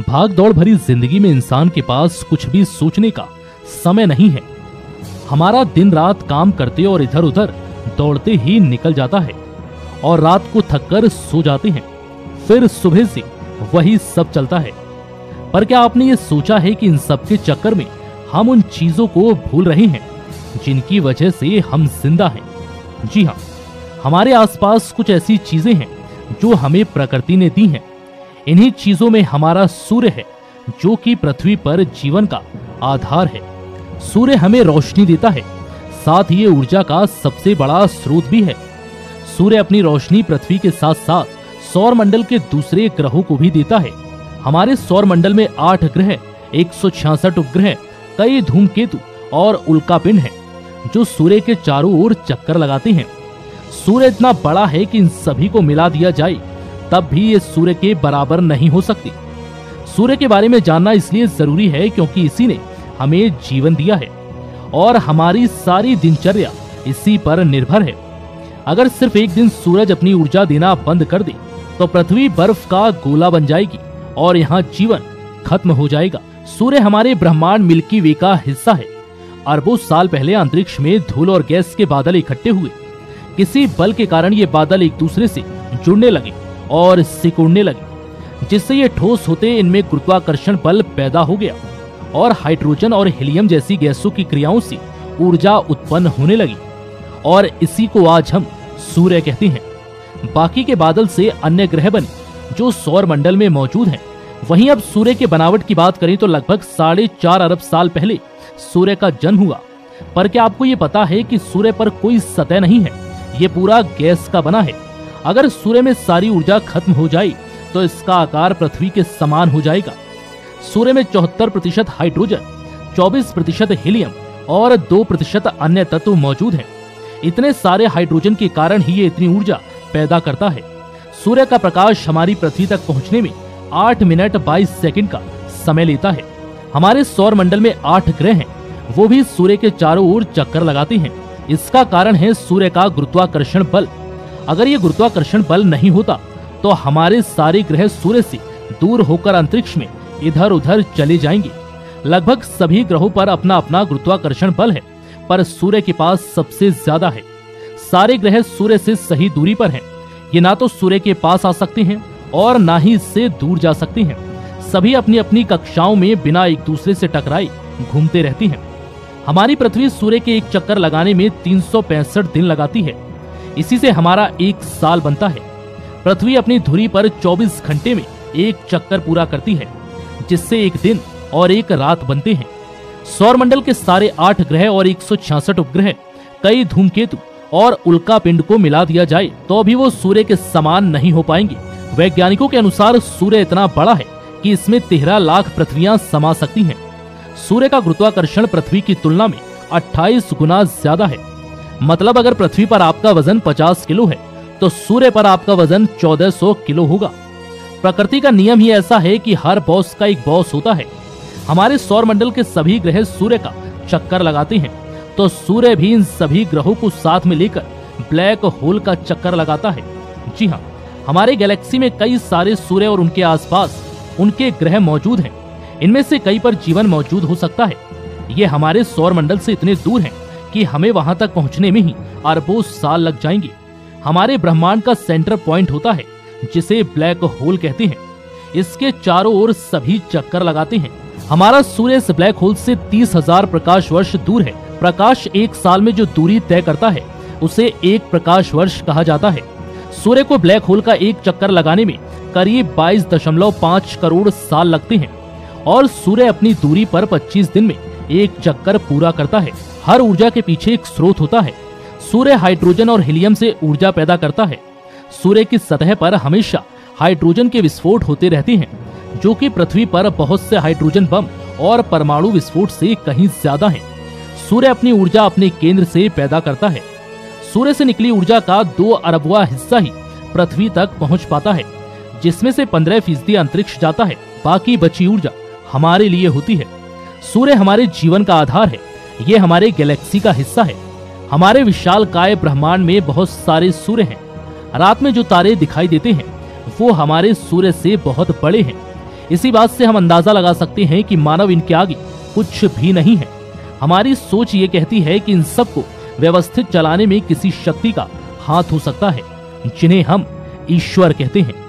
भाग दौड़ भरी जिंदगी में इंसान के पास कुछ भी सोचने का समय नहीं है। हमारा दिन रात काम करते और इधर उधर दौड़ते ही निकल जाता है और रात को थककर सो जाते हैं। फिर सुबह से वही सब चलता है। पर क्या आपने ये सोचा है कि इन सब के चक्कर में हम उन चीजों को भूल रहे हैं जिनकी वजह से हम जिंदा हैं? जी हाँ, हमारे आसपास कुछ ऐसी चीजें हैं जो हमें प्रकृति ने दी हैं। इन्हीं चीजों में हमारा सूर्य है, जो कि पृथ्वी पर जीवन का आधार है। सूर्य हमें रोशनी देता है, साथ ही ये ऊर्जा का सबसे बड़ा स्रोत भी है। सूर्य अपनी रोशनी पृथ्वी के साथ साथ सौर मंडल के दूसरे ग्रहों को भी देता है। हमारे सौर मंडल में 8 ग्रह, 166 उपग्रह, कई धूमकेतु और उल्कापिंड हैं, जो सूर्य के चारों ओर चक्कर लगाते हैं। सूर्य इतना बड़ा है कि इन सभी को मिला दिया जाए तब भी ये सूर्य के बराबर नहीं हो सकती। सूर्य के बारे में जानना इसलिए जरूरी है क्योंकि इसी ने हमें जीवन दिया है और हमारी सारी दिनचर्या इसी पर निर्भर है। अगर सिर्फ एक दिन सूरज अपनी ऊर्जा देना बंद कर दे तो पृथ्वी बर्फ का गोला बन जाएगी और यहाँ जीवन खत्म हो जाएगा। सूर्य हमारे ब्रह्मांड मिल्की वे का हिस्सा है। अरबों साल पहले अंतरिक्ष में धूल और गैस के बादल इकट्ठे हुए। किसी बल के कारण ये बादल एक दूसरे से जुड़ने लगे और सिकुड़ने लगे, जिससे ये ठोस होते इनमें गुरुत्वाकर्षण बल पैदा हो गया और हाइड्रोजन और हीलियम जैसी गैसों की क्रियाओं से ऊर्जा उत्पन्न होने लगी और इसी को आज हम सूर्य कहते हैं। बाकी के बादल से अन्य ग्रह बने जो सौर मंडल में मौजूद हैं। वहीं अब सूर्य के बनावट की बात करें तो लगभग 4.5 अरब साल पहले सूर्य का जन्म हुआ। पर क्या आपको ये पता है कि सूर्य पर कोई सतह नहीं है, ये पूरा गैस का बना है। अगर सूर्य में सारी ऊर्जा खत्म हो जाए तो इसका आकार पृथ्वी के समान हो जाएगा। सूर्य में 74% हाइड्रोजन, 24% हीलियम और 2% अन्य तत्व मौजूद हैं। इतने सारे हाइड्रोजन के कारण ही ये इतनी ऊर्जा पैदा करता है। सूर्य का प्रकाश हमारी पृथ्वी तक पहुंचने में 8 मिनट 22 सेकंड का समय लेता है। हमारे सौर मंडल में 8 ग्रह हैं, वो भी सूर्य के चारों ओर चक्कर लगाते हैं। इसका कारण है सूर्य का गुरुत्वाकर्षण बल। अगर ये गुरुत्वाकर्षण बल नहीं होता तो हमारे सारे ग्रह सूर्य से दूर होकर अंतरिक्ष में इधर उधर चले जाएंगे। लगभग सभी ग्रहों पर अपना अपना गुरुत्वाकर्षण बल है, पर सूर्य के पास सबसे ज्यादा है। सारे ग्रह सूर्य से सही दूरी पर हैं। ये ना तो सूर्य के पास आ सकते हैं और ना ही इससे दूर जा सकते हैं। सभी अपनी अपनी कक्षाओं में बिना एक दूसरे से टकराए घूमते रहती हैं। हमारी पृथ्वी सूर्य के एक चक्कर लगाने में 365 दिन लगाती है। इसी से हमारा एक साल बनता है। पृथ्वी अपनी धुरी पर 24 घंटे में एक चक्कर पूरा करती है, जिससे एक दिन और एक रात बनते हैं। सौर मंडल के सारे 8 ग्रह और 166 उपग्रह, कई धूमकेतु और उल्कापिंड को मिला दिया जाए तो भी वो सूर्य के समान नहीं हो पाएंगे। वैज्ञानिकों के अनुसार सूर्य इतना बड़ा है कि इसमें 13 लाख पृथ्वियां समा सकती हैं। सूर्य का गुरुत्वाकर्षण पृथ्वी की तुलना में 28 गुना ज्यादा है। मतलब अगर पृथ्वी पर आपका वजन 50 किलो है तो सूर्य पर आपका वजन 1400 किलो होगा। प्रकृति का नियम ही ऐसा है कि हर बॉस का एक बॉस होता है। हमारे सौर मंडल के सभी ग्रह सूर्य का चक्कर लगाते हैं, तो सूर्य भी इन सभी ग्रहों को साथ में लेकर ब्लैक होल का चक्कर लगाता है। जी हाँ, हमारे गैलेक्सी में कई सारे सूर्य और उनके आसपास उनके ग्रह मौजूद हैं। इनमें से कई पर जीवन मौजूद हो सकता है। ये हमारे सौर मंडल से इतने दूर हैं कि हमें वहां तक पहुंचने में ही अरबों साल लग जाएंगे। हमारे ब्रह्मांड का सेंटर पॉइंट होता है जिसे ब्लैक होल कहते हैं। इसके चारों ओर सभी चक्कर लगाते हैं। हमारा सूर्य इस ब्लैक होल से 30,000 प्रकाश वर्ष दूर है। प्रकाश एक साल में जो दूरी तय करता है उसे 1 प्रकाश वर्ष कहा जाता है। सूर्य को ब्लैक होल का एक चक्कर लगाने में करीब 22.5 करोड़ साल लगते हैं और सूर्य अपनी दूरी पर 25 दिन में एक चक्कर पूरा करता है। हर ऊर्जा के पीछे एक स्रोत होता है। सूर्य हाइड्रोजन और हीलियम से ऊर्जा पैदा करता है। सूर्य की सतह पर हमेशा हाइड्रोजन के विस्फोट होते रहते हैं, जो कि पृथ्वी पर बहुत से हाइड्रोजन बम और परमाणु विस्फोट से कहीं ज्यादा हैं। सूर्य अपनी ऊर्जा अपने केंद्र से पैदा करता है। सूर्य से निकली ऊर्जा का 2 अरबवां हिस्सा ही पृथ्वी तक पहुंच पाता है, जिसमें से 15% अंतरिक्ष जाता है। बाकी बची ऊर्जा हमारे लिए होती है। सूर्य हमारे जीवन का आधार है। ये हमारे गैलेक्सी का हिस्सा है। हमारे विशालकाय ब्रह्मांड में बहुत सारे सूर्य हैं। रात में जो तारे दिखाई देते हैं वो हमारे सूर्य से बहुत बड़े हैं। इसी बात से हम अंदाजा लगा सकते हैं कि मानव इनके आगे कुछ भी नहीं है। हमारी सोच ये कहती है कि इन सबको व्यवस्थित चलाने में किसी शक्ति का हाथ हो सकता है, जिन्हें हम ईश्वर कहते हैं।